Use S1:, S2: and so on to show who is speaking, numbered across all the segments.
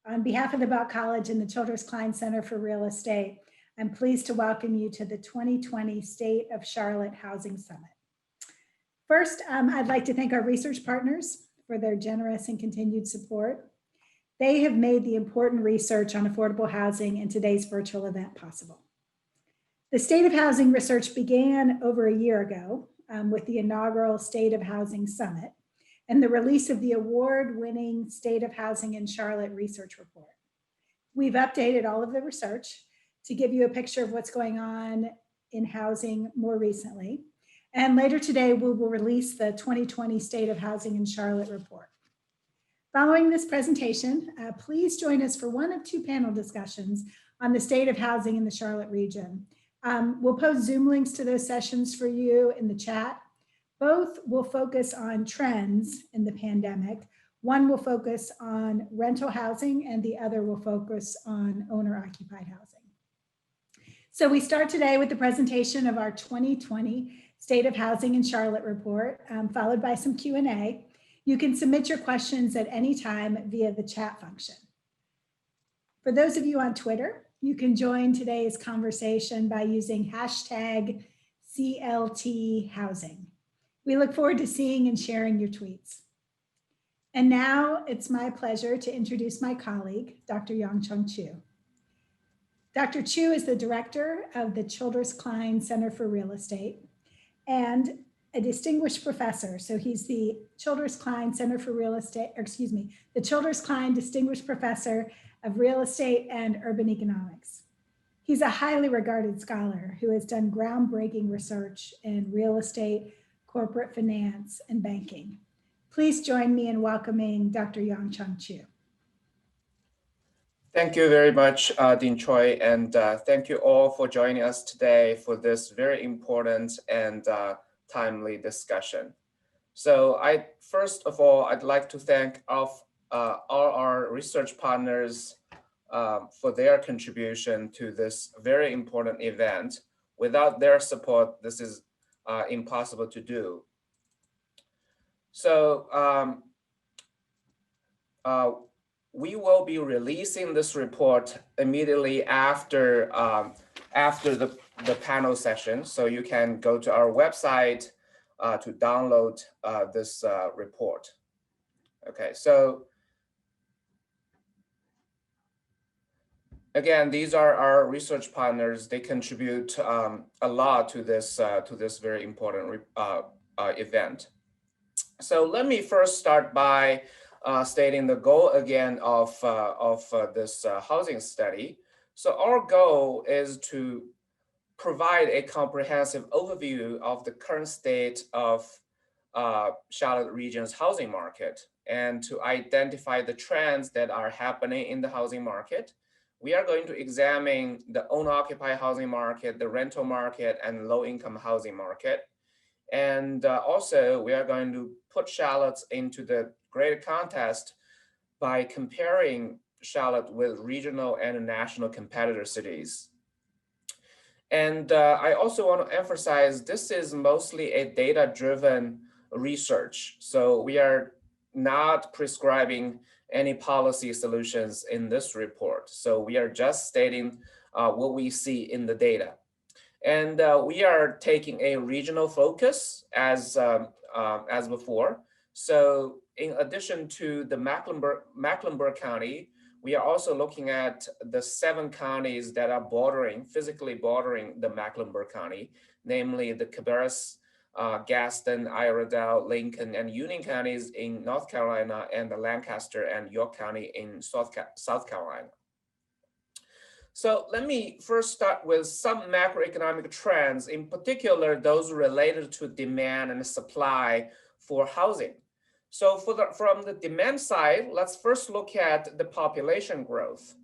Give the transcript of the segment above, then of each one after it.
S1: On behalf of the Bell College and the Childress Klein Center for Real Estate, I'm pleased to welcome you to the 2020 State of Charlotte Housing Summit. First, I'd like to thank our research partners for their generous and continued support. They have made the important research on affordable housing in today's virtual event possible. The State of Housing research began over a year ago with the inaugural State of Housing Summit and the release of the award-winning State of Housing in Charlotte research report. We've updated all of the research to give you a picture of what's going on in housing more recently. And later today, we will release the 2020 State of Housing in Charlotte report. Following this presentation, please join us for one of two panel discussions on the state of housing in the Charlotte region. We'll post Zoom links to those sessions for you in the chat. Both will focus on trends in the pandemic. One will focus on rental housing and the other will focus on owner-occupied housing. So we start today with the presentation of our 2020 State of Housing in Charlotte report, followed by some Q&A. You can submit your questions at any time via the chat function. For those of you on Twitter, you can join today's conversation by using hashtag #CLTHousing. We look forward to seeing and sharing your tweets. And now it's my pleasure to introduce my colleague, Dr. Yongqiang Chu. Dr. Chu is the director of the Childress Klein Center for Real Estate and a distinguished professor. So he's the Childress Klein Center for Real Estate, or excuse me, the Childress Klein Distinguished Professor of Real Estate and Urban Economics. He's a highly regarded scholar who has done groundbreaking research in real estate, corporate finance, and banking. Please join me in welcoming Dr. Yongqiang Chu.
S2: Thank you very much, Dean Choi, and thank you all for joining us today for this very important and timely discussion. So first of all, I'd like to thank all our research partners for their contribution to this very important event. Without their support, this is impossible to do. So we will be releasing this report immediately after the panel session. So you can go to our website to download this report. Okay, so again, these are our research partners. They contribute a lot to this very important event. So let me first start by stating the goal again of this housing study. So our goal is to provide a comprehensive overview of the current state of Charlotte region's housing market and to identify the trends that are happening in the housing market. We are going to examine the owner-occupied housing market, the rental market, and low-income housing market. And also, we are going to put Charlotte into the greater context by comparing Charlotte with regional and national competitor cities. And I also want to emphasize this is mostly a data-driven research. So we are not prescribing any policy solutions in this report. So we are just stating what we see in the data. And we are taking a regional focus as before. So in addition to the Mecklenburg County, we are also looking at the 7 counties that are physically bordering the Mecklenburg County, namely the Cabarrus, Gaston, Iredell, Lincoln, and Union counties in North Carolina, and the Lancaster and York County in South Carolina. So let me first start with some macroeconomic trends, in particular those related to demand and supply for housing. So from the demand side, let's first look at the population growth.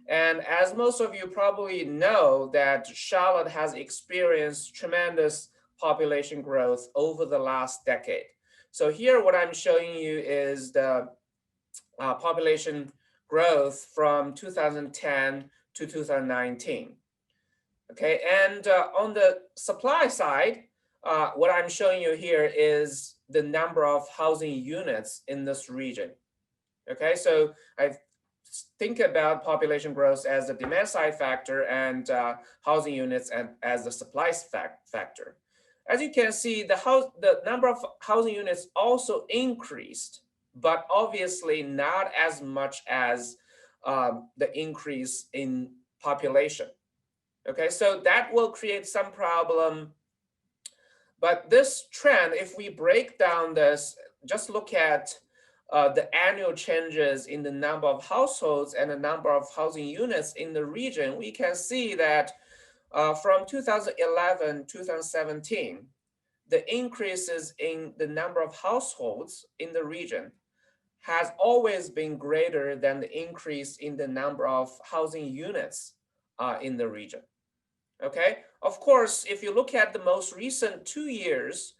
S2: And as most of you probably know, that Charlotte has experienced tremendous population growth over the last decade. So here what I'm showing you is the population growth from 2010 to 2019. Okay, and on the supply side, what I'm showing you here is the number of housing units in this region. Okay, so I've think about population growth as the demand side factor and housing units and as the supply factor. As you can see, the number of housing units also increased, but obviously not as much as the increase in population. Okay, so that will create some problem. But this trend, if we break down this, just look at the annual changes in the number of households and the number of housing units in the region, we can see that from 2011 to 2017, the increases in the number of households in the region has always been greater than the increase in the number of housing units in the region. Okay, of course, if you look at the most recent 2 years,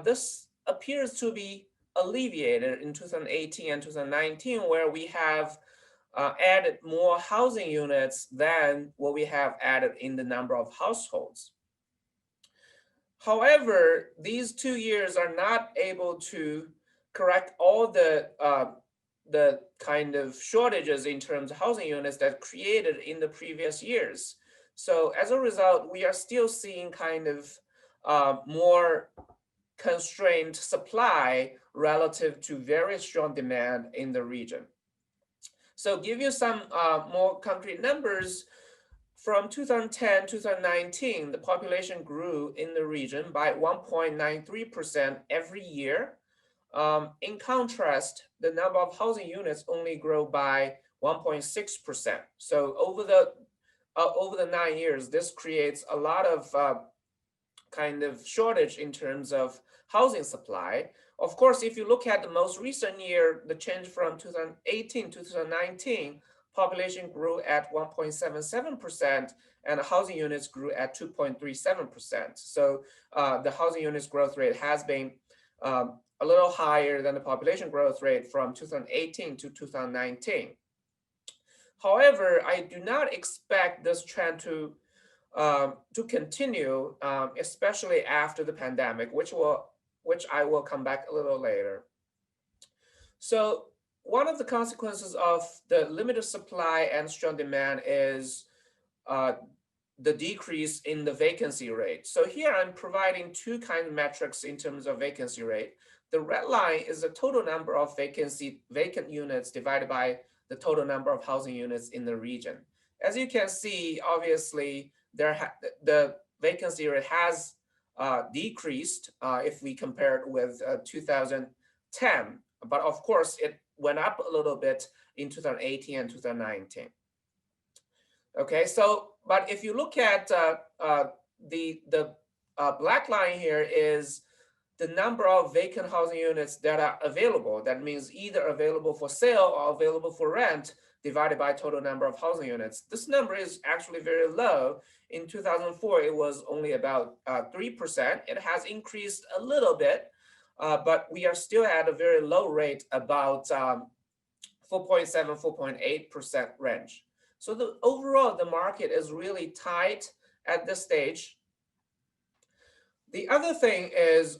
S2: this appears to be alleviated in 2018 and 2019, where we have added more housing units than what we have added in the number of households. However, these 2 years are not able to correct all the kind of shortages in terms of housing units that created in the previous years. So as a result, we are still seeing kind of more constrained supply relative to very strong demand in the region. So give you some more concrete numbers. From 2010 to 2019, the population grew in the region by 1.93% every year. In contrast, the number of housing units only grew by 1.6%. So over the 9 years, this creates a lot of kind of shortage in terms of housing supply. Of course, if you look at the most recent year, the change from 2018 to 2019, population grew at 1.77% and housing units grew at 2.37%. So the housing units growth rate has been a little higher than the population growth rate from 2018 to 2019. However, I do not expect this trend to continue, especially after the pandemic, which I will come back a little later. So one of the consequences of the limited supply and strong demand is the decrease in the vacancy rate. So here I'm providing two kind of metrics in terms of vacancy rate. The red line is the total number of vacant units divided by the total number of housing units in the region. As you can see, obviously, the vacancy rate has decreased if we compare it with 2010. But of course, it went up a little bit in 2018 and 2019. Okay, so, but if you look at the black line here is the number of vacant housing units that are available. That means either available for sale or available for rent divided by total number of housing units. This number is actually very low. In 2004, it was only about 3%. It has increased a little bit, but we are still at a very low rate, about 4.7, 4.8% range. So overall, the market is really tight at this stage. The other thing is,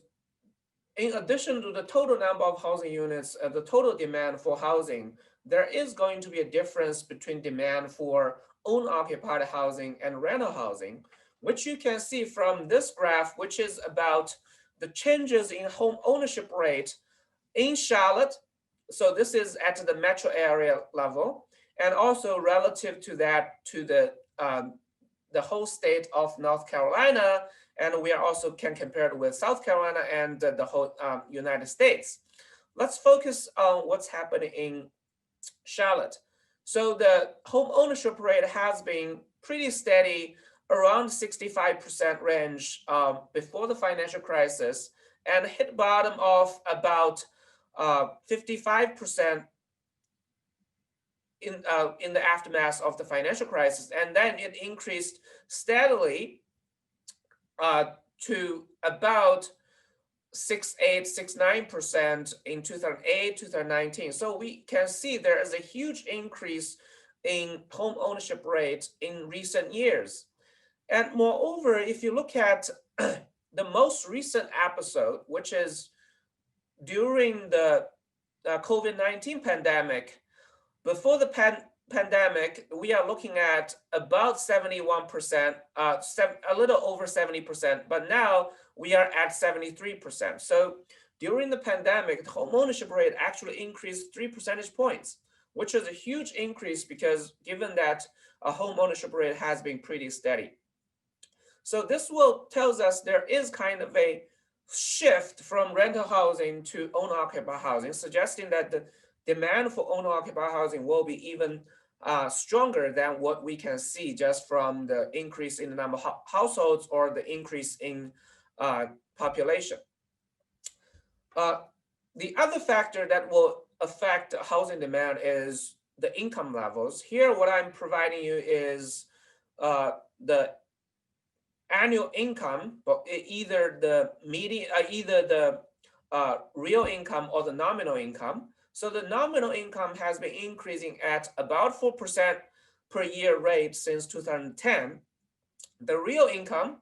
S2: in addition to the total number of housing units, the total demand for housing, there is going to be a difference between demand for owner-occupied housing and rental housing, which you can see from this graph, which is about the changes in home ownership rate in Charlotte. So this is at the metro area level, and also relative to that to the whole state of North Carolina, and we are also can compare it with South Carolina and the whole United States. Let's focus on what's happening in Charlotte. So the home ownership rate has been pretty steady around 65% range before the financial crisis, and hit bottom of about 55% in the aftermath of the financial crisis, and then it increased steadily to about 6.8, 6.9% in 2008, 2019. So we can see there is a huge increase in home ownership rate in recent years. And moreover, if you look at the most recent episode, which is during the COVID-19 pandemic, Before the pandemic, we are looking at about 71%, a little over 70%, but now we are at 73%. So during the pandemic, the homeownership rate actually increased 3 percentage points, which is a huge increase because given that a homeownership rate has been pretty steady. So this will tells us there is kind of a shift from rental housing to owner-occupied housing, suggesting that the demand for owner-occupied housing will be even stronger than what we can see just from the increase in the number of households or the increase in population. The other factor that will affect housing demand is the income levels. Here, what I'm providing you is the annual income, but either the median, either the real income or the nominal income. So the nominal income has been increasing at about 4% per year rate since 2010. The real income,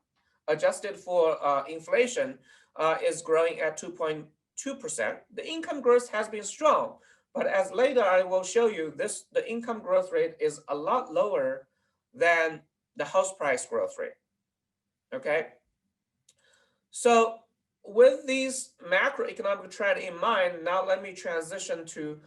S2: adjusted for inflation, is growing at 2.2%. The income growth has been strong, but as later I will show you, the income growth rate is a lot lower than the house price growth rate. Okay, so with these macroeconomic trend in mind, now let me transition to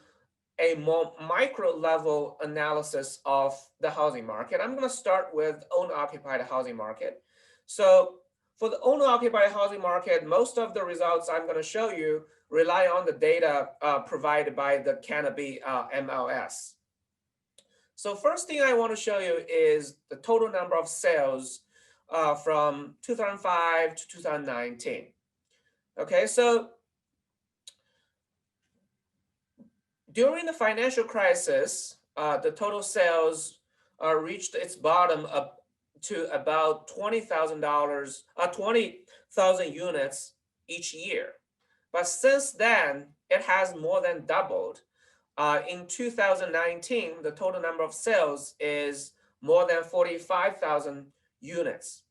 S2: a more micro level analysis of the housing market. I'm going to start with owner-occupied housing market. So for the owner-occupied housing market, most of the results I'm going to show you rely on the data provided by the Canopy MLS. So first thing I want to show you is the total number of sales from 2005 to 2019. Okay, so during the financial crisis, the total sales reached its bottom up to about $20,000 units each year. But since then, it has more than doubled. In 2019, the total number of sales is more than 45,000 units.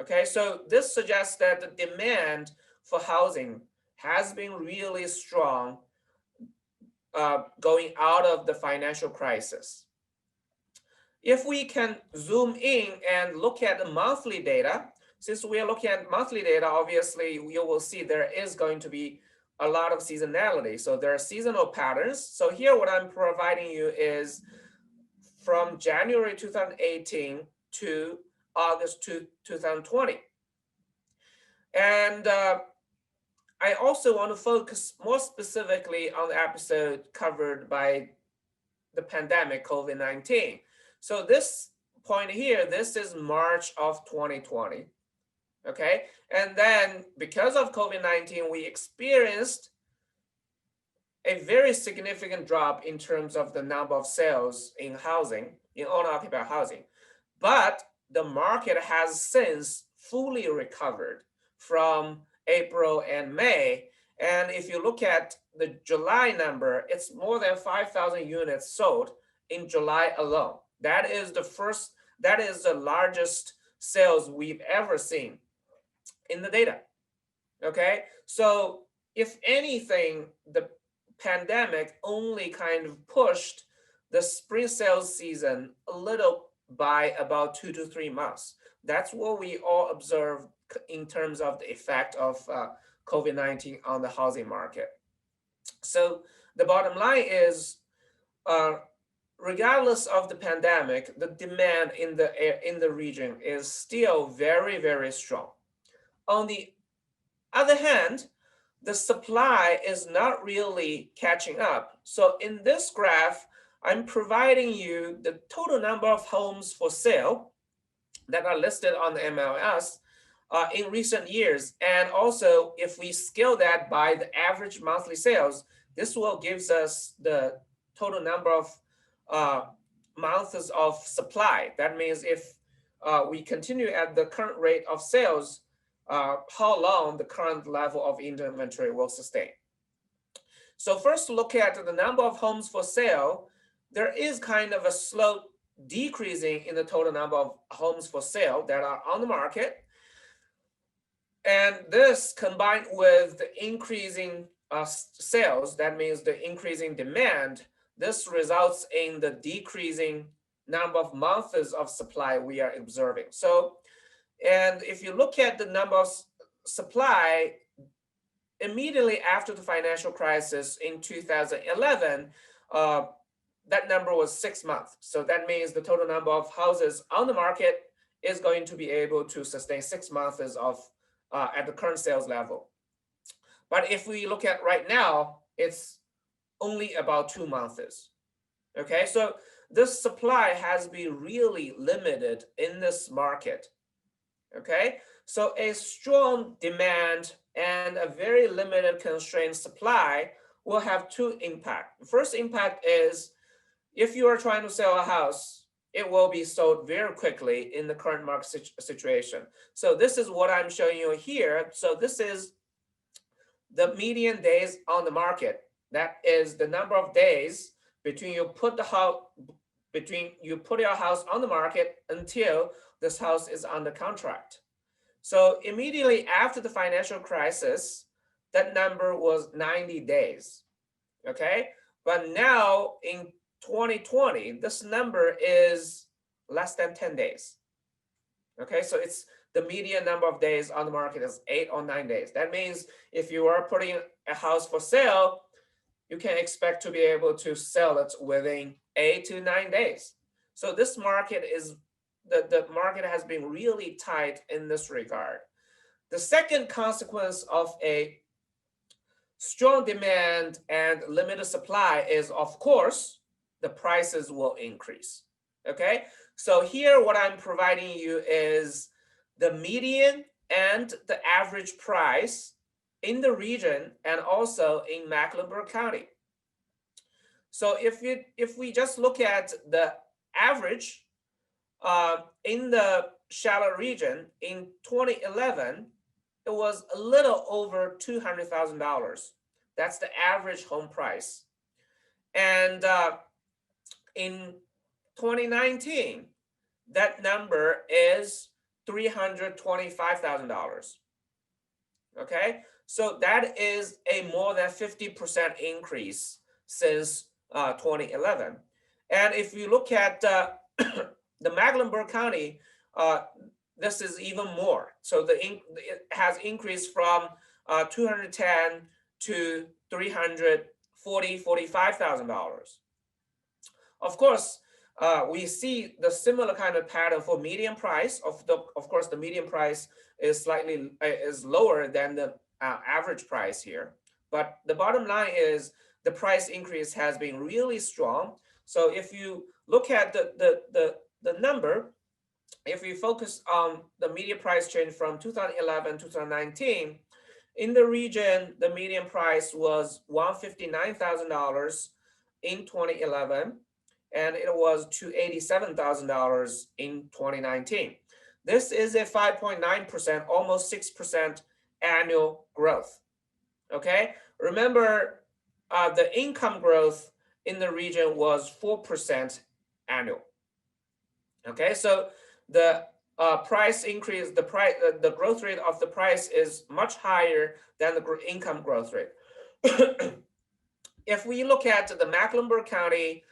S2: Okay, so this suggests that the demand for housing has been really strong going out of the financial crisis. If we can zoom in and look at the monthly data, since we are looking at monthly data, obviously you will see there is going to be a lot of seasonality. So there are seasonal patterns. So here what I'm providing you is from January 2018 to August 2020. And I also want to focus more specifically on the episode covered by the pandemic, COVID-19. So this point here, this is March of 2020, okay? And then because of COVID-19, we experienced a very significant drop in terms of the number of sales in housing, in owner-occupied housing. But the market has since fully recovered from April and May. And if you look at the July number, it's more than 5,000 units sold in July alone. That is the largest sales we've ever seen in the data. Okay, so if anything, the pandemic only kind of pushed the spring sales season a little by about 2 to 3 months. That's what we all observed in terms of the effect of COVID-19 on the housing market. So the bottom line is, regardless of the pandemic, the demand in the region is still very, very strong. On the other hand, the supply is not really catching up. So in this graph, I'm providing you the total number of homes for sale that are listed on the MLS in recent years. And also, if we scale that by the average monthly sales, this will give us the total number of months of supply. That means if we continue at the current rate of sales, how long the current level of inventory will sustain. So first look at the number of homes for sale. There is kind of a slow decreasing in the total number of homes for sale that are on the market. And this combined with the increasing sales, that means the increasing demand, this results in the decreasing number of months of supply we are observing. So, and if you look at the number of supply immediately after the financial crisis in 2011, that number was 6 months. So that means the total number of houses on the market is going to be able to sustain 6 months of at the current sales level. But if we look at right now, it's only about 2 months. Okay, so this supply has been really limited in this market. Okay, so a strong demand and a very limited constrained supply will have two impacts. The first impact is if you are trying to sell a house, it will be sold very quickly in the current market situation. So this is what I'm showing you here. So this is the median days on the market. That is the number of days between you put your house on the market until this house is under contract. So immediately after the financial crisis, that number was 90 days. Okay, but now in 2020, this number is less than 10 days. Okay, so it's the median number of days on the market is 8 or 9 days. That means if you are putting a house for sale, you can expect to be able to sell it within 8 to 9 days. So this market is, the market has been really tight in this regard. The second consequence of a strong demand and limited supply is, of course, the prices will increase. Okay, so here what I'm providing you is the median and the average price in the region and also in Mecklenburg County. So if we just look at the average in the Charlotte region in 2011, it was a little over $200,000. That's the average home price. And in 2019, that number is $325,000. Okay, so that is a more than 50% increase since 2011. And if you look at the Mecklenburg County, this is even more. So it has increased from 210 to $345,000. Of course, we see the similar kind of pattern for median price. Of course, the median price is lower than the average price here. But the bottom line is the price increase has been really strong. So if you look at the number, if we focus on the median price change from 2011 to 2019, in the region, the median price was $159,000 in 2011, and it was $287,000 in 2019. This is a 5.9%, almost 6% annual growth. Okay, remember the income growth in the region was 4% annual. Okay, so the price increase, the growth rate of the price is much higher than the income growth rate. If we look at the Mecklenburg County,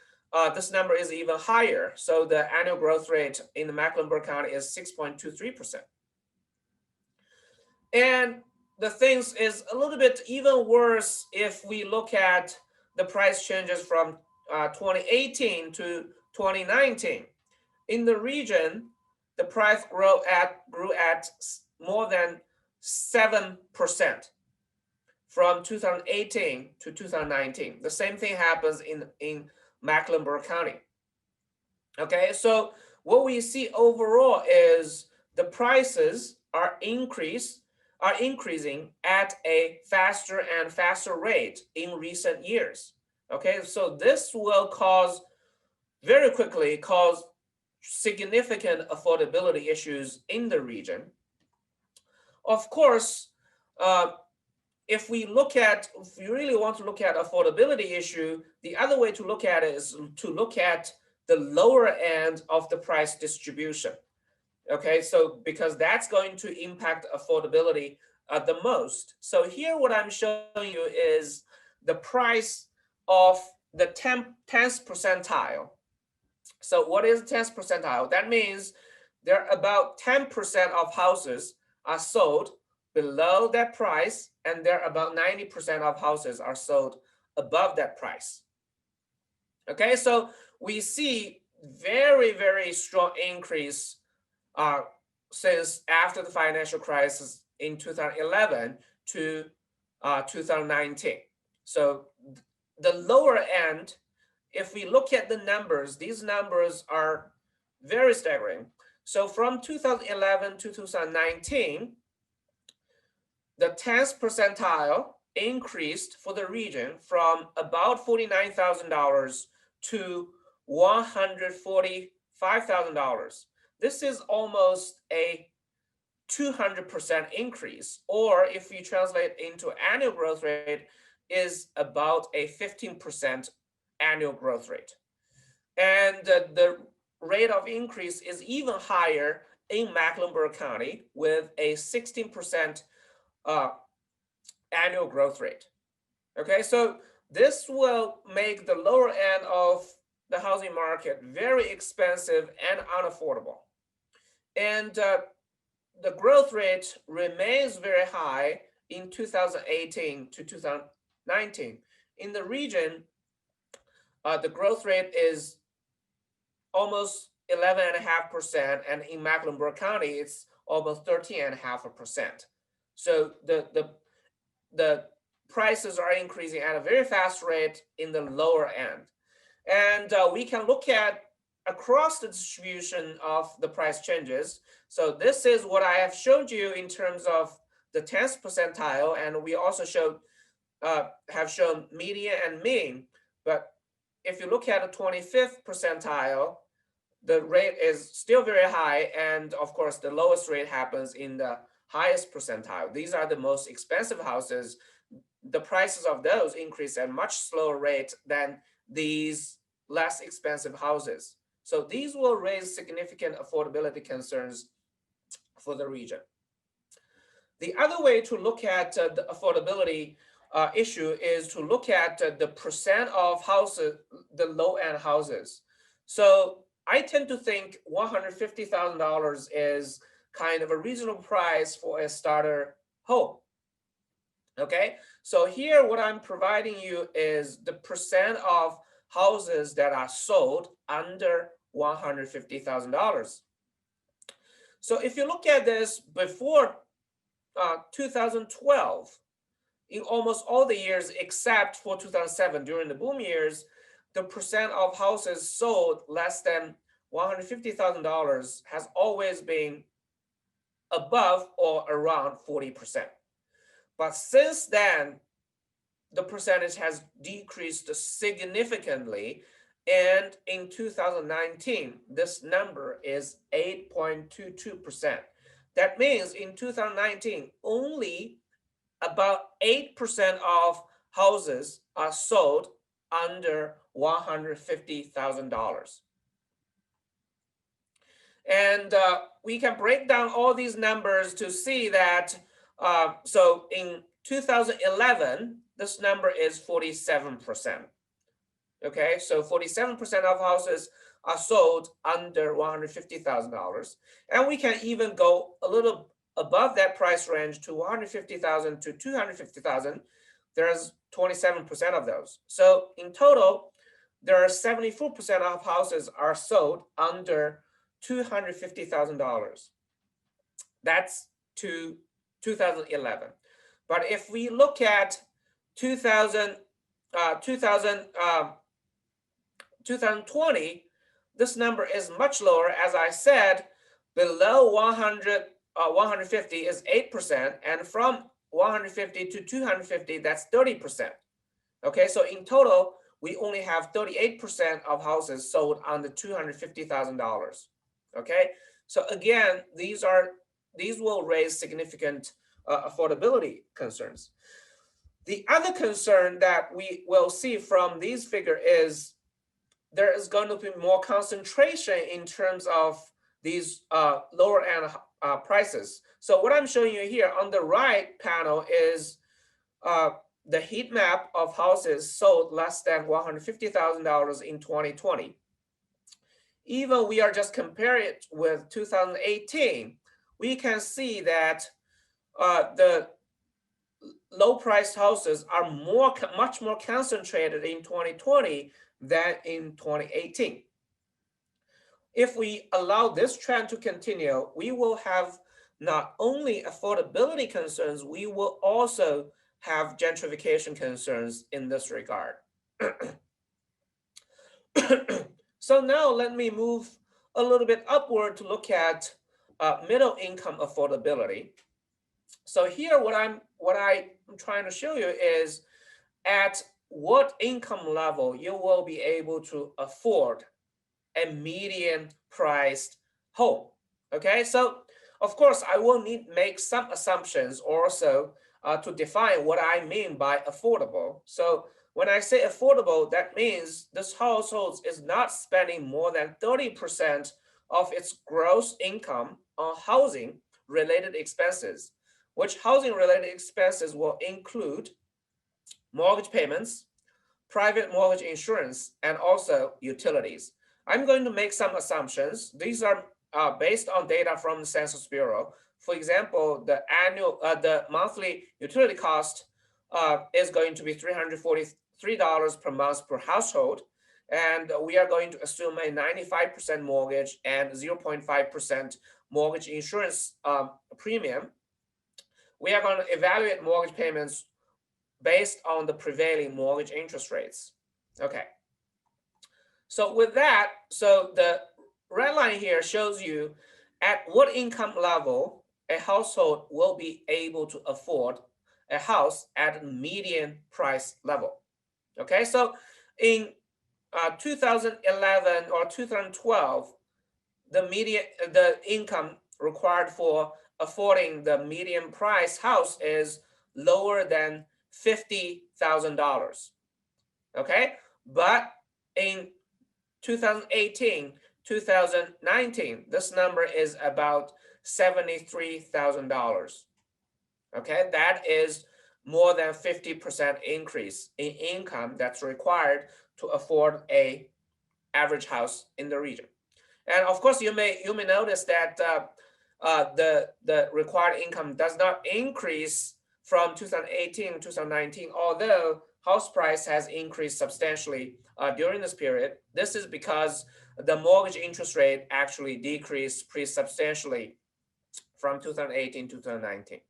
S2: this number is even higher. So the annual growth rate in the Mecklenburg County is 6.23%. And the things is a little bit even worse if we look at the price changes from 2018 to 2019. In the region, the price grew at more than 7% from 2018 to 2019. The same thing happens in Mecklenburg County. Okay, so what we see overall is the prices are increasing at a faster and faster rate in recent years. Okay, so this will very quickly cause significant affordability issues in the region. Of course, if you really want to look at affordability issue, the other way to look at it is to look at the lower end of the price distribution. Okay, so because that's going to impact affordability the most. So here what I'm showing you is the price of the 10th percentile. So what is 10th percentile? That means there are about 10% of houses are sold below that price, and there are about 90% of houses are sold above that price. Okay, so we see very, very strong increase since after the financial crisis in 2011 to 2019. So the lower end, if we look at the numbers, these numbers are very staggering. So from 2011 to 2019, the 10th percentile increased for the region from about $49,000 to $145,000. This is almost a 200% increase, or if you translate into annual growth rate, is about a 15% annual growth rate. And the rate of increase is even higher in Mecklenburg County with a 16% annual growth rate. Okay, so this will make the lower end of the housing market very expensive and unaffordable. And the growth rate remains very high in 2018 to 2019. In the region, the growth rate is almost 11.5%, and in Mecklenburg County, it's almost 13.5%. So the prices are increasing at a very fast rate in the lower end. And we can look at across the distribution of the price changes. So this is what I have showed you in terms of the 10th percentile, and we also have shown median and mean. But if you look at the 25th percentile, the rate is still very high, and of course the lowest rate happens in the highest percentile. These are the most expensive houses. The prices of those increase at a much slower rate than these less expensive houses. So these will raise significant affordability concerns for the region. The other way to look at the affordability issue is to look at the percent of houses, the low-end houses. So I tend to think $150,000 is kind of a reasonable price for a starter home. Okay, so here what I'm providing you is the percent of houses that are sold under $150,000. So if you look at this before 2012, in almost all the years except for 2007, during the boom years, the percent of houses sold less than $150,000 has always been above or around 40%. But since then, the percentage has decreased significantly. And in 2019, this number is 8.22%. That means in 2019, only about 8% of houses are sold under $150,000. And we can break down all these numbers to see that, so in 2011, this number is 47%. Okay, so 47% of houses are sold under $150,000. And we can even go a little above that price range to $150,000 to $250,000. There's 27% of those. So in total, there are 74% of houses are sold under $250,000. That's to 2011. But if we look at 2020, this number is much lower. As I said, below 150 is 8%, and from 150 to 250, that's 30%. Okay, so in total, we only have 38% of houses sold under $250,000. Okay, so again, these will raise significant affordability concerns. The other concern that we will see from these figures is there is going to be more concentration in terms of these lower end prices. So what I'm showing you here on the right panel is the heat map of houses sold less than $150,000 in 2020. Even we are just comparing it with 2018, we can see that the low-priced houses are much more concentrated in 2020 than in 2018. If we allow this trend to continue, we will have not only affordability concerns, we will also have gentrification concerns in this regard. So now let me move a little bit upward to look at middle income affordability. So here what I'm trying to show you is at what income level you will be able to afford a median priced home. Okay, so of course I will need to make some assumptions also to define what I mean by affordable. So when I say affordable, that means this household is not spending more than 30% of its gross income on housing related expenses, which housing related expenses will include mortgage payments, private mortgage insurance, and also utilities. I'm going to make some assumptions. These are based on data from the Census Bureau. For example, the monthly utility cost is going to be $343 per month per household, and we are going to assume a 95% mortgage and 0.5% mortgage insurance premium. We are going to evaluate mortgage payments based on the prevailing mortgage interest rates. Okay. So with that, so the red line here shows you at what income level a household will be able to afford a house at a median price level. Okay, so in 2011 or 2012, the income required for affording the median price house is lower than $50,000. Okay, but in 2018, 2019, this number is about $73,000. Okay, that is more than 50% increase in income that's required to afford a average house in the region. And of course, you may notice that the required income does not increase from 2018 to 2019, although house price has increased substantially during this period. This is because the mortgage interest rate actually decreased pretty substantially from 2018 to 2019.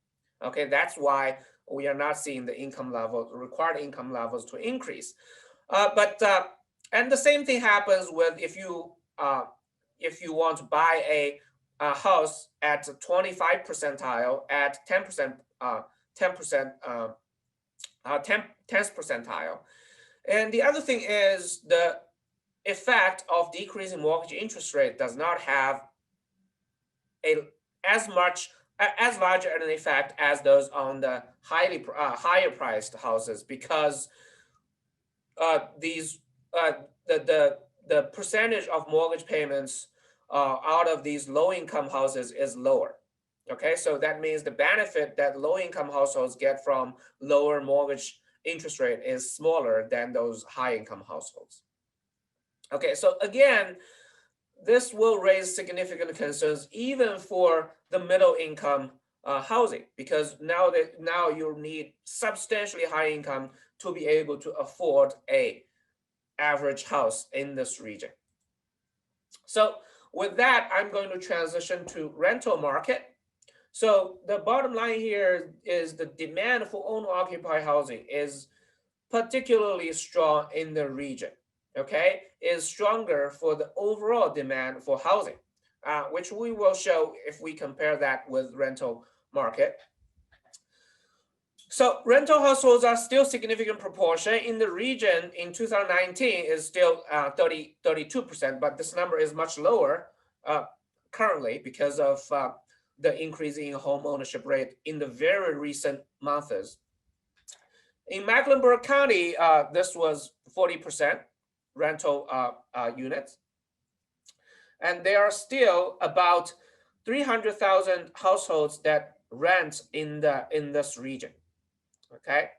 S2: Okay, that's why we are not seeing the income level, the required income levels to increase. And the same thing happens with if you want to buy a house at 25 percentile at 10% 10th percentile. And the other thing is the effect of decreasing mortgage interest rate does not have as large an effect as those on the higher priced houses, because the percentage of mortgage payments out of these low income houses is lower. Okay, so that means the benefit that low income households get from lower mortgage interest rate is smaller than those high income households. Okay, so again, this will raise significant concerns even for the middle income housing, because now you need substantially high income to be able to afford a average house in this region. So with that, I'm going to transition to rental market. So the bottom line here is the demand for owner-occupied housing is particularly strong in the region. Okay, is stronger for the overall demand for housing, which we will show if we compare that with rental market. So rental households are still significant proportion in the region. In 2019 is still 32%, but this number is much lower currently because of the increase in home ownership rate in the very recent months. In Mecklenburg County, this was 40% rental units, and there are still about 300,000 households that rent in this region. Okay,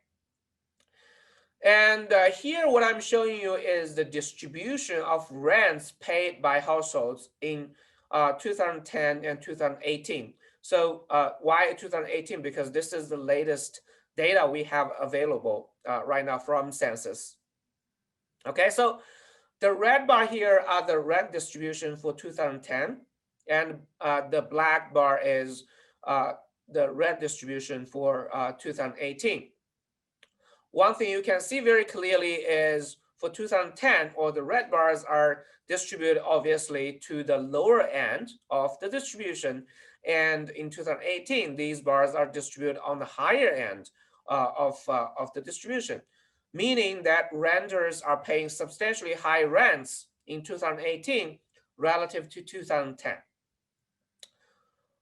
S2: And here what I'm showing you is the distribution of rents paid by households in 2010 and 2018. So why 2018? Because this is the latest data we have available right now from census. Okay, so the red bar here are the rent distribution for 2010, and the black bar is the rent distribution for 2018. One thing you can see very clearly is for 2010, or the red bars are distributed obviously to the lower end of the distribution. And in 2018, these bars are distributed on the higher end of the distribution, meaning that renters are paying substantially high rents in 2018 relative to 2010.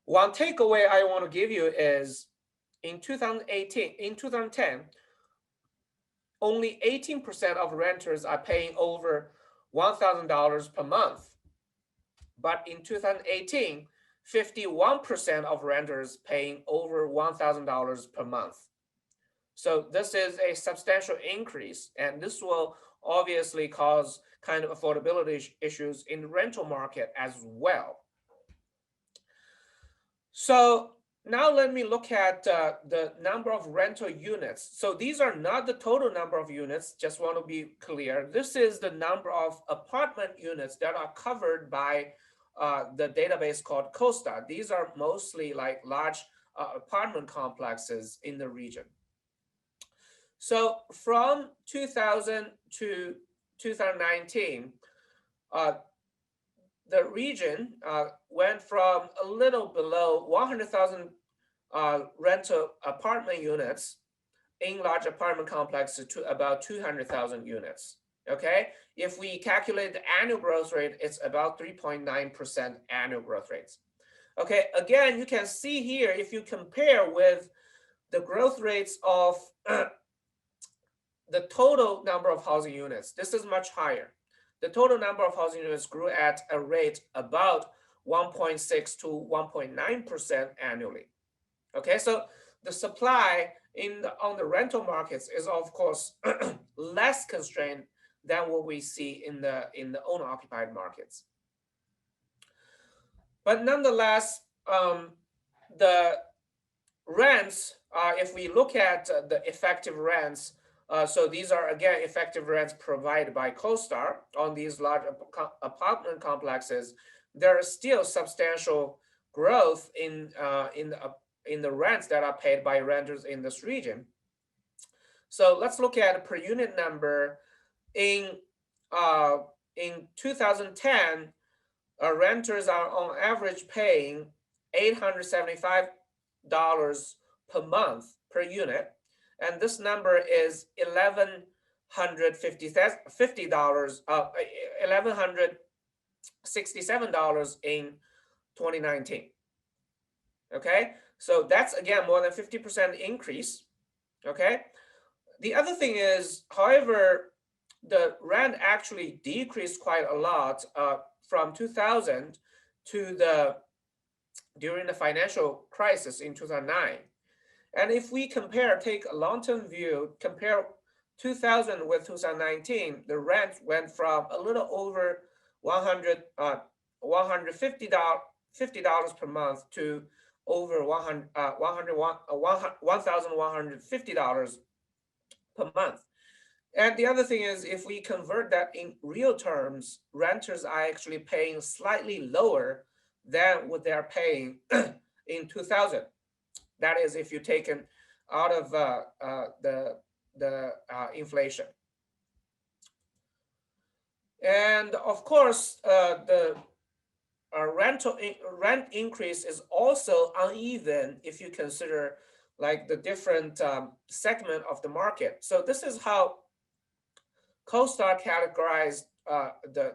S2: One takeaway I want to give you is in 2010, only 18% of renters are paying over $1,000 per month. But in 2018, 51% of renters paying over $1,000 per month. So this is a substantial increase, and this will obviously cause kind of affordability issues in the rental market as well. So now let me look at the number of rental units. So these are not the total number of units, just want to be clear. This is the number of apartment units that are covered by the database called COSTA. These are mostly like large apartment complexes in the region. So from 2000 to 2019, the region went from a little below 100,000 rental apartment units in large apartment complexes to about 200,000 units. Okay, if we calculate the annual growth rate, it's about 3.9% annual growth rates. Okay, again, you can see here, if you compare with the growth rates of the total number of housing units, this is much higher. The total number of housing units grew at a rate about 1.6 to 1.9% annually. Okay, so the supply on the rental markets is of course less constrained than what we see in the owner-occupied markets. But nonetheless, the rents, if we look at the effective rents, so these are again effective rents provided by CoStar on these large apartment complexes. There is still substantial growth in the rents that are paid by renters in this region. So let's look at per unit number. In 2010, renters are on average paying $875 per month per unit. And this number is $1,167 in 2019. Okay, so that's again more than 50% increase. Okay, the other thing is, however, the rent actually decreased quite a lot from 2000 to during the financial crisis in 2009. And if we take a long-term view, compare 2000 with 2019, the rent went from a little over $150 per month to over $1,150 per month. And the other thing is, if we convert that in real terms, renters are actually paying slightly lower than what they're paying in 2000. That is, if you take it out of the inflation. And of course, the rent increase is also uneven if you consider like the different segment of the market. So this is how CoStar categorized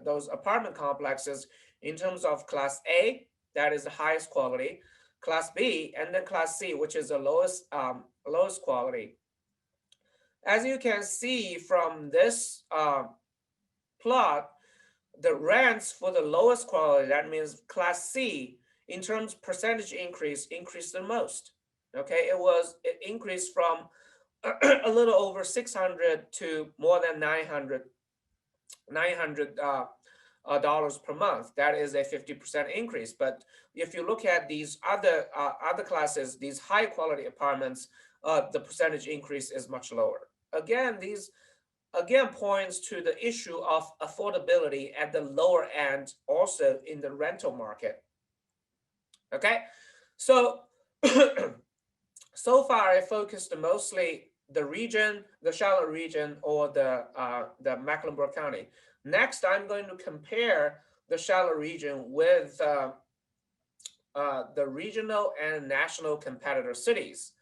S2: those apartment complexes in terms of Class A, that is the highest quality, Class B, and then Class C, which is the lowest quality. As you can see from this plot, the rents for the lowest quality, that means Class C, in terms of percentage increased the most. Okay, it increased from a little over 600 to more than 900 dollars per month. That is a 50% increase. But if you look at these other classes, these high quality apartments, the percentage increase is much lower. Again, these points to the issue of affordability at the lower end, also in the rental market. Okay, so so far I focused mostly the region, the Charlotte region, or the Mecklenburg County. Next, I'm going to compare the Charlotte region with the regional and national competitor cities.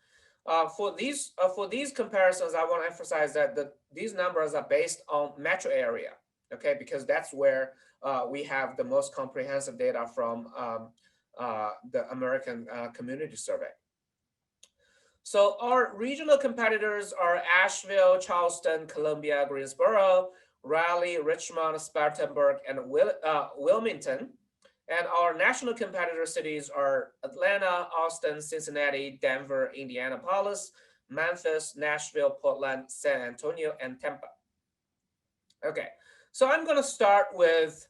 S2: For these comparisons, I want to emphasize that these numbers are based on metro area, okay, because that's where we have the most comprehensive data from the American Community Survey. So our regional competitors are Asheville, Charleston, Columbia, Greensboro, Raleigh, Richmond, Spartanburg, and Wilmington. And our national competitor cities are Atlanta, Austin, Cincinnati, Denver, Indianapolis, Memphis, Nashville, Portland, San Antonio, and Tampa. Okay, so I'm going to start with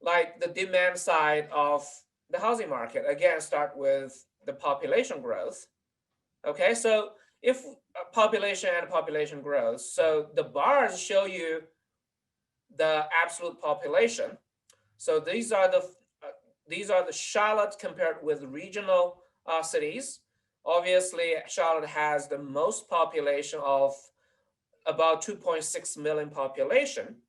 S2: like the demand side of the housing market. Again, start with the population growth. Okay, so if population and population growth, so the bars show you the absolute population. So these are the Charlotte compared with regional cities. Obviously, Charlotte has the most population of about 2.6 million population,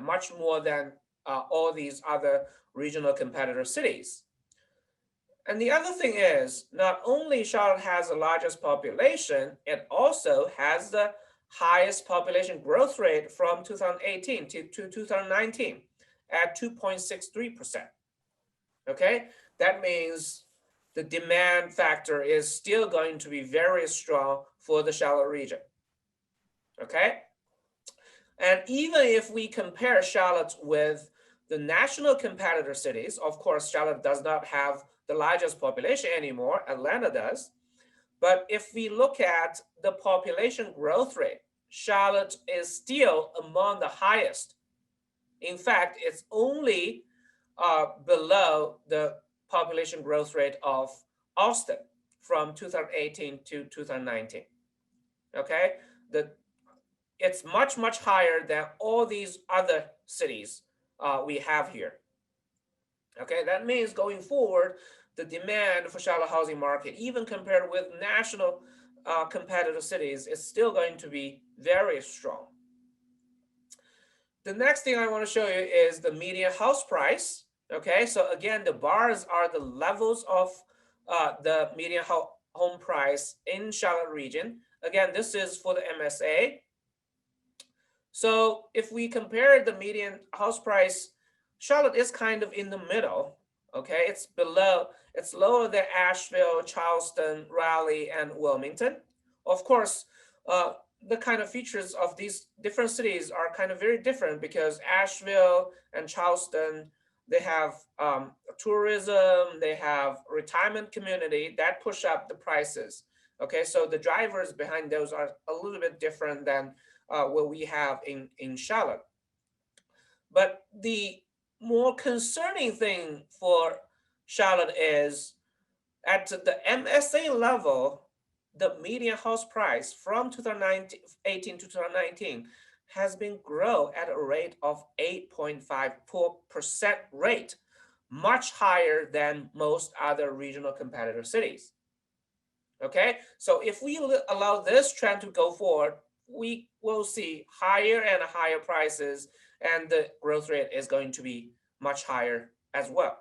S2: much more than all these other regional competitor cities. And the other thing is, not only Charlotte has the largest population, it also has the highest population growth rate from 2018 to 2019 at 2.63%. Okay, that means the demand factor is still going to be very strong for the Charlotte region. Okay, and even if we compare Charlotte with the national competitor cities, of course, Charlotte does not have the largest population anymore, Atlanta does. But if we look at the population growth rate, Charlotte is still among the highest. In fact, it's only below the population growth rate of Austin from 2018 to 2019. Okay, it's much, much higher than all these other cities we have here. Okay, that means going forward, the demand for Charlotte housing market, even compared with national competitor cities, is still going to be very strong. The next thing I want to show you is the median house price. Okay, so again, the bars are the levels of the median home price in Charlotte region. Again, this is for the MSA. So if we compare the median house price, Charlotte is kind of in the middle. Okay, it's lower than Asheville, Charleston, Raleigh, and Wilmington. Of course, the kind of features of these different cities are kind of very different because Asheville and Charleston, they have tourism, they have retirement community that push up the prices. Okay, so the drivers behind those are a little bit different than what we have in Charlotte. But the more concerning thing for Charlotte is at the MSA level, the median house price from 2018 to 2019 has been grown at a rate of 8.5% rate, much higher than most other regional competitor cities. Okay, so if we allow this trend to go forward, we will see higher and higher prices, and the growth rate is going to be much higher as well.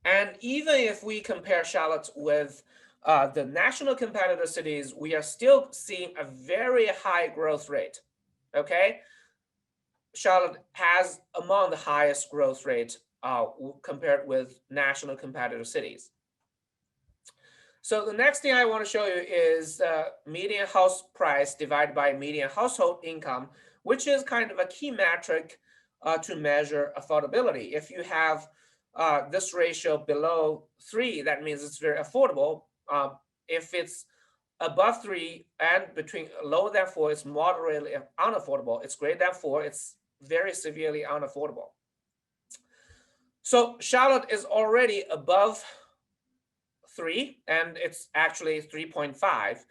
S2: And even if we compare Charlotte with the national competitor cities, we are still seeing a very high growth rate. Okay, Charlotte has among the highest growth rate compared with national competitor cities. So the next thing I want to show you is median house price divided by median household income, which is kind of a key metric to measure affordability. If you have this ratio below 3, that means it's very affordable. If it's above 3 and between lower than 4 is moderately unaffordable. It's greater than 4, it's very severely unaffordable. So Charlotte is already above 3, and it's actually 3.5.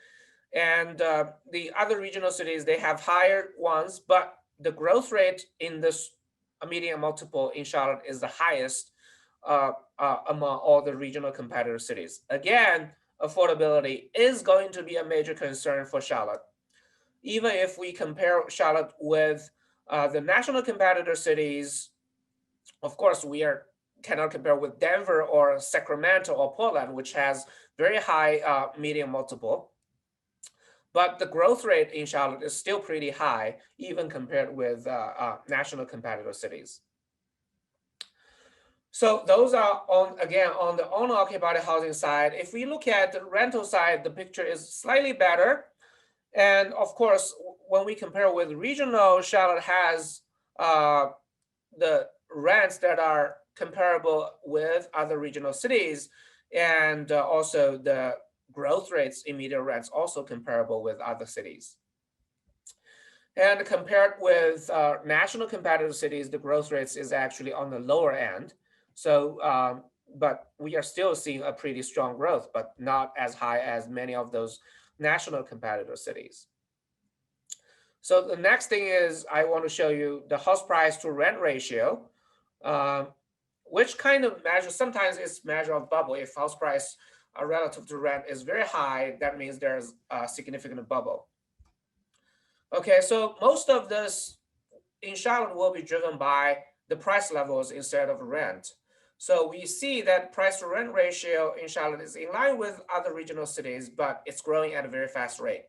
S2: And the other regional cities, they have higher ones, but the growth rate in this median multiple in Charlotte is the highest among all the regional competitor cities. Again, affordability is going to be a major concern for Charlotte. Even if we compare Charlotte with the national competitor cities, of course, cannot compare with Denver or Sacramento or Portland, which has very high median multiple. But the growth rate in Charlotte is still pretty high, even compared with national competitor cities. So those are on the owner-occupied housing side. If we look at the rental side, the picture is slightly better. And of course, when we compare with regional, Charlotte has the rents that are comparable with other regional cities, and also the growth rates in median rents also comparable with other cities. And compared with national competitor cities, the growth rates is actually on the lower end. So, but we are still seeing a pretty strong growth, but not as high as many of those national competitor cities. So the next thing is I want to show you the house price to rent ratio, which kind of measure, sometimes it's measure of bubble. If house price relative to rent is very high, that means there's a significant bubble. Okay, so most of this in Charlotte will be driven by the price levels instead of rent. So we see that price to rent ratio in Charlotte is in line with other regional cities, but it's growing at a very fast rate,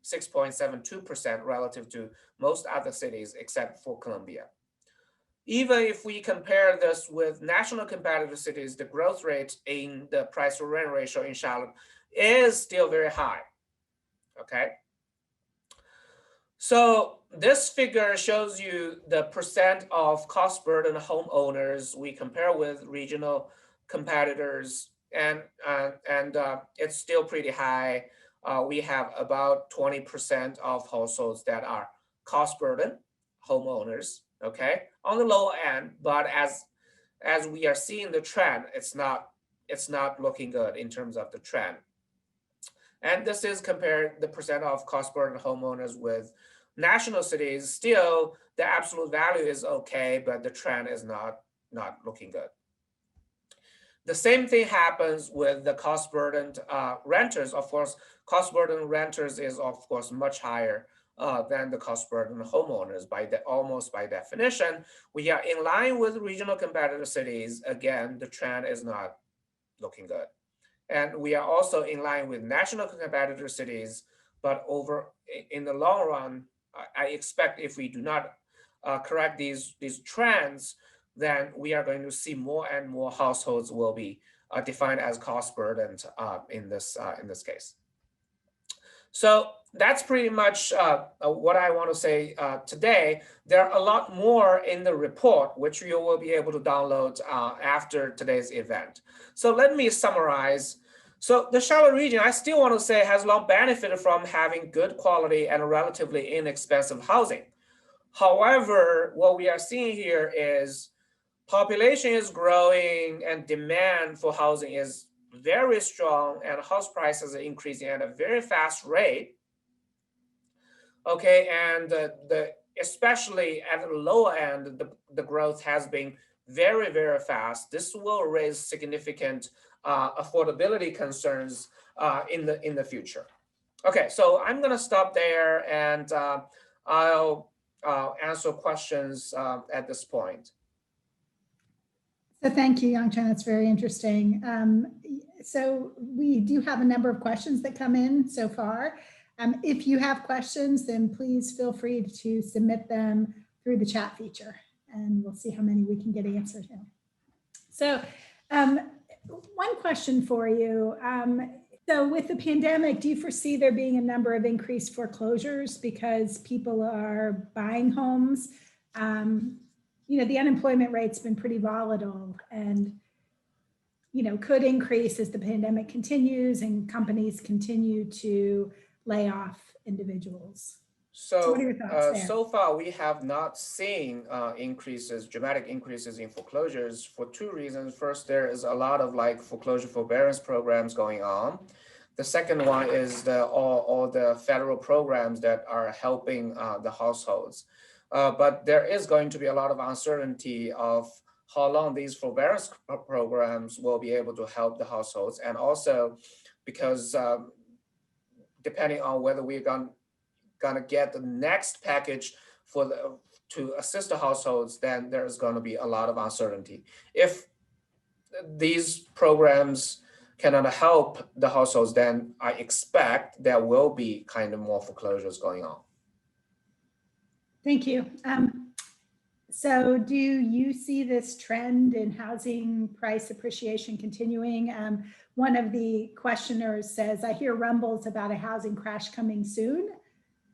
S2: 6.72% relative to most other cities except for Columbia. Even if we compare this with national competitor cities, the growth rate in the price to rent ratio in Charlotte is still very high, okay? So this figure shows you the percent of cost burden homeowners we compare with regional competitors, and it's still pretty high. We have about 20% of households that are cost burden homeowners, okay, on the low end. But as we are seeing the trend, it's not looking good in terms of the trend. And this is compared the percent of cost burden homeowners with national cities. Still, the absolute value is okay, but the trend is not looking good. The same thing happens with the cost burdened renters. Of course, cost burden renters is of course much higher than the cost burden homeowners almost by definition. We are in line with regional competitor cities. Again, the trend is not looking good. And we are also in line with national competitor cities, but in the long run, I expect if we do not correct these trends, then we are going to see more and more households will be defined as cost burdened in this case. So that's pretty much what I want to say today. There are a lot more in the report, which you will be able to download after today's event. So let me summarize. So the Charlotte region, I still want to say, has long benefited from having good quality and relatively inexpensive housing. However, what we are seeing here is population is growing and demand for housing is very strong, and house prices are increasing at a very fast rate. Okay, and especially at the low end, the growth has been very, very fast. This will raise significant affordability concerns in the future. Okay, so I'm going to stop there, and I'll answer questions at this point.
S1: So thank you, Yongqiang. That's very interesting. So we do have a number of questions that come in so far. If you have questions, then please feel free to submit them through the chat feature, and we'll see how many we can get answered in. So one question for you. So with the pandemic, do you foresee there being a number of increased foreclosures because people are buying homes? You know, the unemployment rate's been pretty volatile, and could increase as the pandemic continues and companies continue to lay off individuals. So what are your thoughts there?
S2: So far, we have not seen dramatic increases in foreclosures for two reasons. First, there is a lot of like foreclosure forbearance programs going on. The second one is all the federal programs that are helping the households. But there is going to be a lot of uncertainty of how long these forbearance programs will be able to help the households. And also because depending on whether we're gonna get the next package to assist the households, then there's gonna be a lot of uncertainty. If these programs cannot help the households, then I expect there will be kind of more foreclosures going on.
S1: Thank you. So do you see this trend in housing price appreciation continuing? One of the questioners says, I hear rumbles about a housing crash coming soon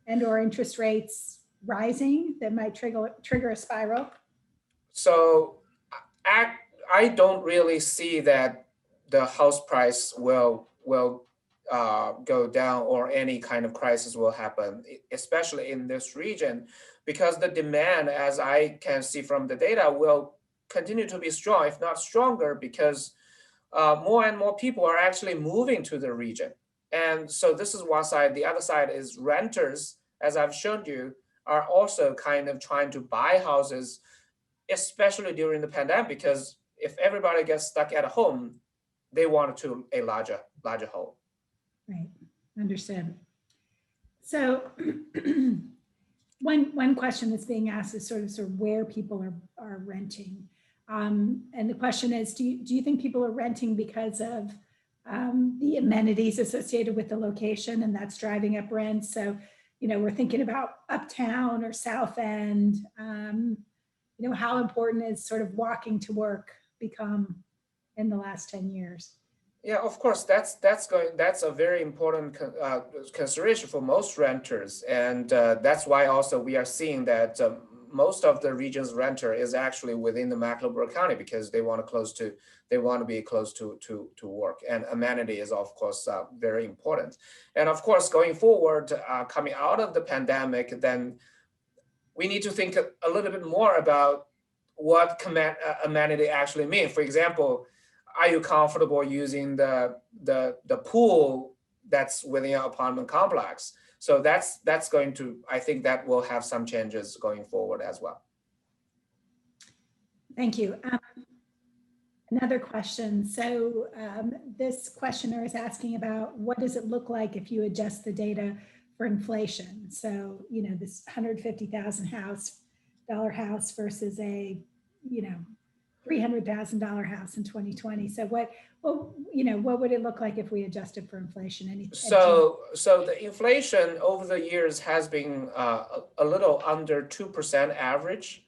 S1: and/or interest rates rising that might trigger a spiral.
S2: So I don't really see that the house price will go down or any kind of crisis will happen, especially in this region, because the demand, as I can see from the data, will continue to be strong, if not stronger, because more and more people are actually moving to the region. And so this is one side. The other side is renters, as I've shown you, are also kind of trying to buy houses, especially during the pandemic, because if everybody gets stuck at home, they want a larger home.
S1: Right, understand. So one question that's being asked is sort of where people are renting. And the question is, do you think people are renting because of the amenities associated with the location and that's driving up rents? So, we're thinking about Uptown or South End. How important is sort of walking to work become in the last 10 years?
S2: Yeah, of course, that's a very important consideration for most renters, and that's why also we are seeing that most of the region's renter is actually within the Mecklenburg County because they want to be close to work, and amenity is of course very important. And of course, going forward, coming out of the pandemic, then we need to think a little bit more about what amenity actually means. For example, are you comfortable using the pool that's within your apartment complex? So that's going to, I think that will have some changes going forward as well.
S1: Thank you. Another question. So this questioner is asking about what does it look like if you adjust the data for inflation? So, this $150,000 house versus a, $300,000 house in 2020. So what would it look like if we adjusted for inflation?
S2: So the inflation over the years has been a little under 2% average.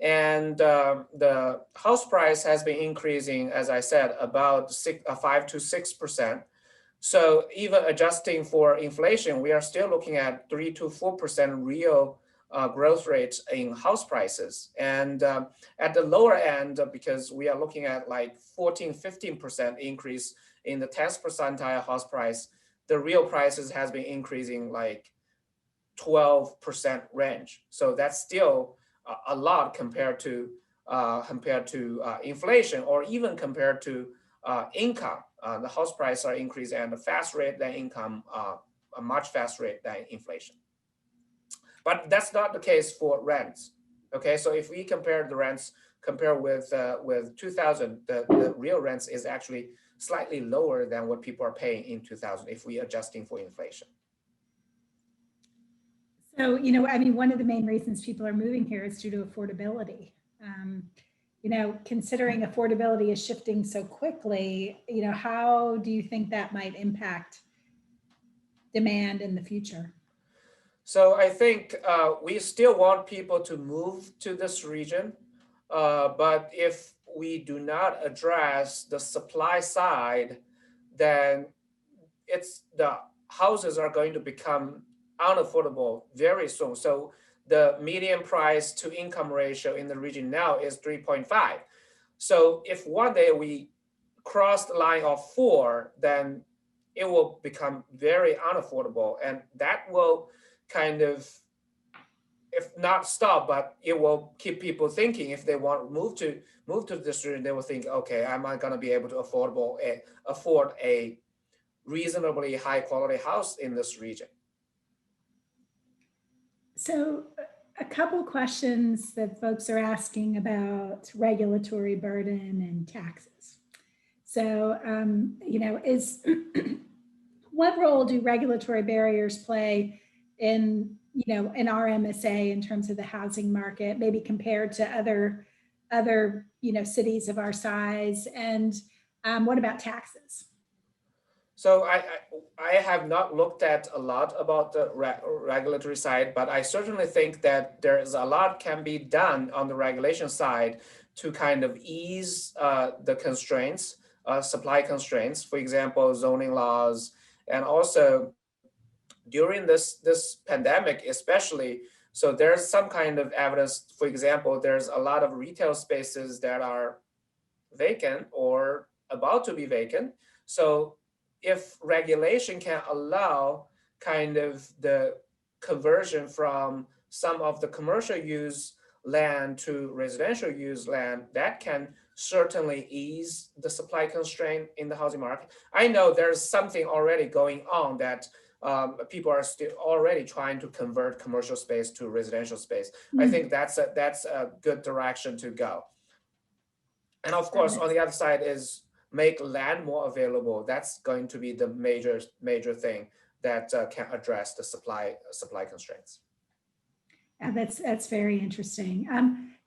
S2: And the house price has been increasing, as I said, about 5 to 6%. So even adjusting for inflation, we are still looking at 3 to 4% real growth rates in house prices. And at the lower end, because we are looking at like 14-15% increase in the 10th percentile house price, the real prices has been increasing like 12% range. So that's still a lot compared to inflation, or even compared to income. The house prices are increasing at a fast rate than income, a much faster rate than inflation. But that's not the case for rents. Okay, so if we compare the rents, with 2000, the real rents is actually slightly lower than what people are paying in 2000 if we adjusting for inflation.
S1: So, one of the main reasons people are moving here is due to affordability. Considering affordability is shifting so quickly, how do you think that might impact demand in the future?
S2: So I think we still want people to move to this region, but if we do not address the supply side, then the houses are going to become unaffordable very soon. So the median price to income ratio in the region now is 3.5. So if one day we cross the line of 4, then it will become very unaffordable, and that will kind of, if not stop, but it will keep people thinking. If they want to move to this region, they will think, okay, am I going to be able to afford a reasonably high quality house in this region?
S1: So a couple questions that folks are asking about regulatory burden and taxes. So, what role do regulatory barriers play in our MSA in terms of the housing market, maybe compared to other cities of our size? And what about taxes?
S2: So I have not looked at a lot about the regulatory side, but I certainly think that there is a lot can be done on the regulation side to kind of ease the constraints, supply constraints, for example, zoning laws, and also during this pandemic especially. So there's some kind of evidence, for example, there's a lot of retail spaces that are vacant or about to be vacant. So if regulation can allow kind of the conversion from some of the commercial use land to residential use land, that can certainly ease the supply constraint in the housing market. I know there's something already going on that people are still already trying to convert commercial space to residential space. I think that's a good direction to go. And of course, on the other side is make land more available. That's going to be the major thing that can address the supply constraints.
S1: Yeah, that's very interesting.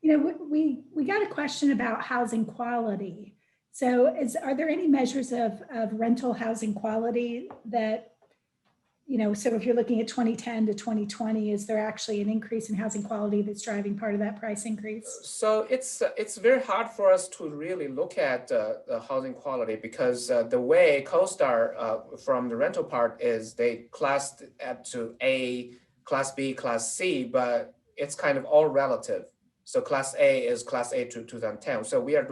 S1: We got a question about housing quality. So are there any measures of rental housing quality that, so if you're looking at 2010 to 2020, is there actually an increase in housing quality that's driving part of that price increase?
S2: So it's very hard for us to really look at the housing quality because the way CoStar from the rental part is they classed it to A, Class B, Class C, but it's kind of all relative. So Class A is Class A to 2010. So we are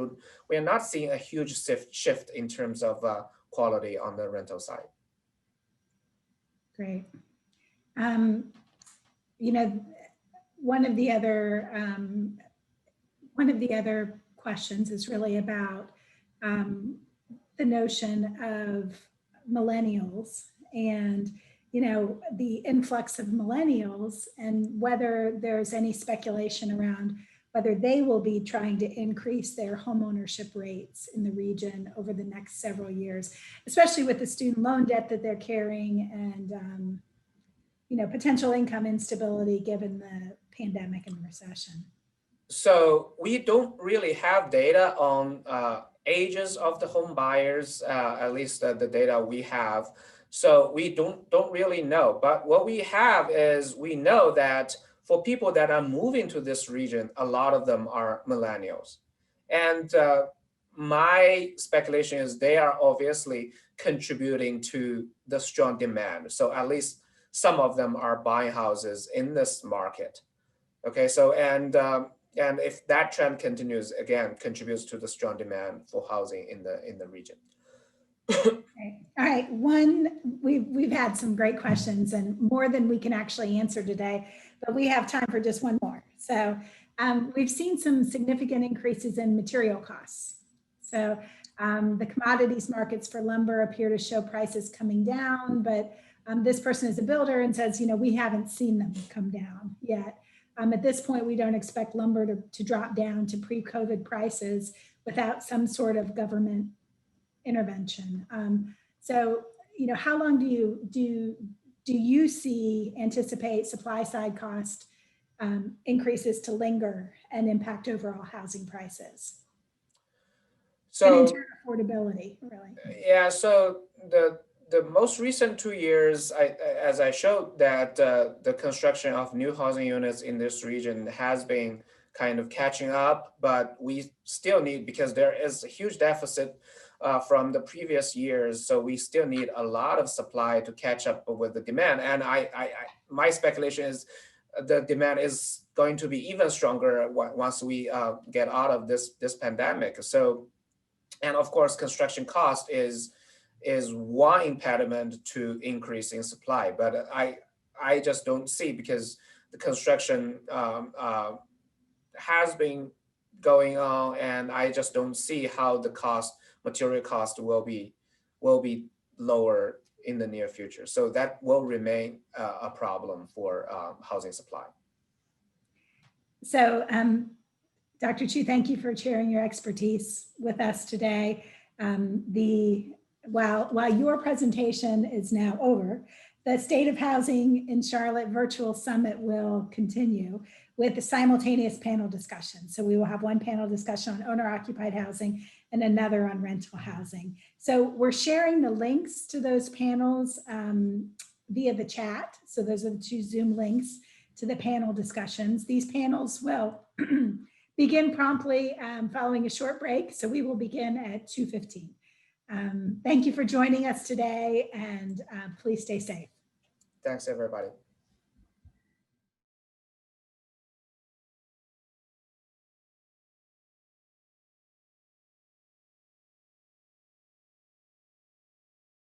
S2: not seeing a huge shift in terms of quality on the rental side.
S1: Great. One of the other questions is really about the notion of millennials and the influx of millennials and whether there's any speculation around whether they will be trying to increase their homeownership rates in the region over the next several years, especially with the student loan debt that they're carrying and potential income instability given the pandemic and the recession.
S2: So we don't really have data on ages of the home buyers, at least the data we have. So we don't really know. But what we have is we know that for people that are moving to this region, a lot of them are millennials. And my speculation is they are obviously contributing to the strong demand. So at least some of them are buying houses in this market. Okay, so and if that trend continues, again, contributes to the strong demand for housing in the region.
S1: Okay. All right, we've had some great questions and more than we can actually answer today, but we have time for just one more. So we've seen some significant increases in material costs. So the commodities markets for lumber appear to show prices coming down, but this person is a builder and says, we haven't seen them come down yet. At this point, we don't expect lumber to drop down to pre-COVID prices without some sort of government intervention. So, how long do you anticipate supply side cost increases to linger and impact overall housing prices?
S2: So,
S1: and in turn, affordability, really.
S2: Yeah. So the most recent 2 years, as I showed, that the construction of new housing units in this region has been kind of catching up, but we still need, because there is a huge deficit from the previous years, so we still need a lot of supply to catch up with the demand. And my speculation is the demand is going to be even stronger once we get out of this pandemic. So And of course, construction cost is one impediment to increasing supply, but I just don't see, because the construction has been going on, and I just don't see how the material cost will be lower in the near future. So that will remain a problem for housing supply.
S1: So Dr. Chu, thank you for sharing your expertise with us today. While your presentation is now over, the State of Housing in Charlotte Virtual Summit will continue with the simultaneous panel discussion. So we will have one panel discussion on owner-occupied housing and another on rental housing. So we're sharing the links to those panels via the chat. So those are the 2 Zoom links to the panel discussions. These panels will begin promptly following a short break. So we will begin at 2:15. Thank you for joining us today, and please stay safe.
S2: Thanks, everybody.